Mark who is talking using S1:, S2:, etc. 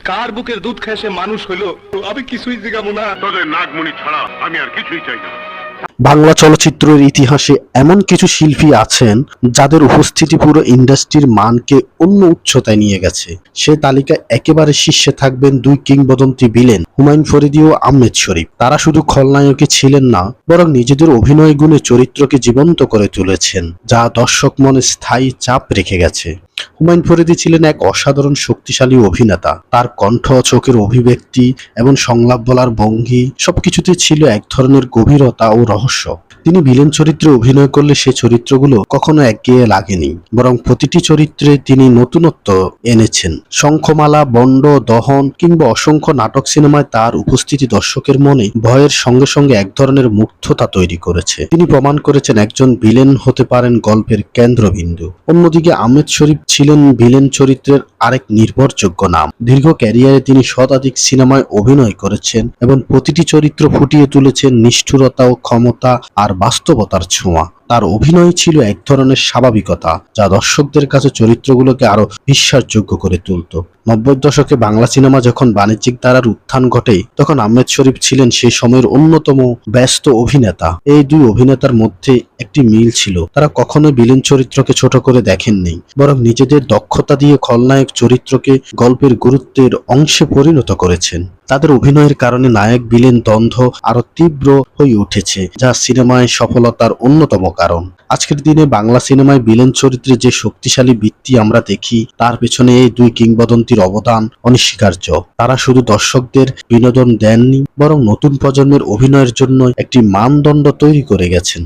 S1: কার বুকের দুধ খায় সে মানুষ হইলো? আমি কিছুই জিগাবো না।
S2: তোদের নাগমণি ছাড়া আমি আর কিছুই চাই না।
S3: বাংলা চলচ্চিত্রের ইতিহাসে এমন কিছু শিল্পী আছেন যাদের উপস্থিতি পুরো ইন্ডাস্ট্রির মানকে অন্য উচ্চতায় নিয়ে গেছে। সে তালিকায় একেবারে শীর্ষে থাকবেন দুই কিংবদন্তি ভিলেন হুমায়ুন ফরিদী ও আহমেদ শরীফ। তারা শুধু খলনায়কই ছিলেন না, বরং নিজেদের অভিনয় গুণে চরিত্রকে জীবন্ত করে তুলেছেন, যা দর্শক মনে স্থায়ী চাপ রেখে গেছে। হুমায়ুন ফরিদী ছিলেন এক অসাধারণ শক্তিশালী অভিনেতা। তার কণ্ঠ, চোখের অভিব্যক্তি এবং সংলাপ বলার ভঙ্গি সবকিছুতে ছিল এক ধরনের গভীরতা ও রহস্য। তিনি ভিলেন চরিত্রে অভিনয় করলে সে চরিত্রগুলো কখনো একঘেয়ে লাগেনি, বরং প্রতিটি চরিত্রে তিনি নতুনত্ব এনেছেন। শঙ্খমালা, বন্ড, দহন কিংবা অসংখ্য নাটক সিনেমায় তার উপস্থিতি দর্শকের মনে ভয়ের সঙ্গে সঙ্গে এক ধরনের মুগ্ধতা তৈরি করেছে। তিনি প্রমাণ করেছেন একজন ভিলেন হতে পারেন গল্পের কেন্দ্রবিন্দু। অন্যদিকে আহমেদ শরীফ ছিলেন ভিলেন চরিত্রের আরেক নির্ভরযোগ্য নাম। দীর্ঘ ক্যারিয়ারে তিনি শতাধিক সিনেমায় অভিনয় করেছেন এবং প্রতিটি চরিত্র ফুটিয়ে তুলেছেন নিষ্ঠুরতা ও ক্ষমতা আর বাস্তবতার ছোঁয়া। তার অভিনয় ছিল এক ধরনের স্বাভাবিকতা, যা দর্শকদের কাছে চরিত্রগুলোকে আরো বিশ্বাসযোগ্য করে তুলত। 90 দশকে বাংলা সিনেমা যখন বাণিজ্যিক ধারার উত্থান ঘটে, তখন আহমেদ শরীফ ছিলেন সেই সময়ের অন্যতম ব্যস্ত অভিনেতা। এই দুই অভিনেতার মধ্যে একটি মিল ছিল, তারা কখনোই ভিলেন চরিত্রকে ছোট করে দেখেননি, বরং নিজেদের দক্ষতা দিয়ে খলনায়ক চরিত্রকে গল্পের গুরুত্বের অংশে পরিণত করেছেন। তাদের অভিনয়ের কারণে নায়ক ভিলেন দ্বন্দ্ব আরো তীব্র হয়ে উঠেছে, যা সিনেমায় সফলতার অন্যতম কারণ। আজকের দিনে বাংলা সিনেমায় ভিলেন চরিত্রে যে শক্তিশালী ভিত্তি আমরা দেখি, তার পেছনে এই দুই কিংবদন্তির অবদান অনস্বীকার্য। তারা শুধু দর্শকদের বিনোদন দেননি, বরং নতুন প্রজন্মের অভিনয়ের জন্য একটি মানদণ্ড তৈরি করে গেছেন।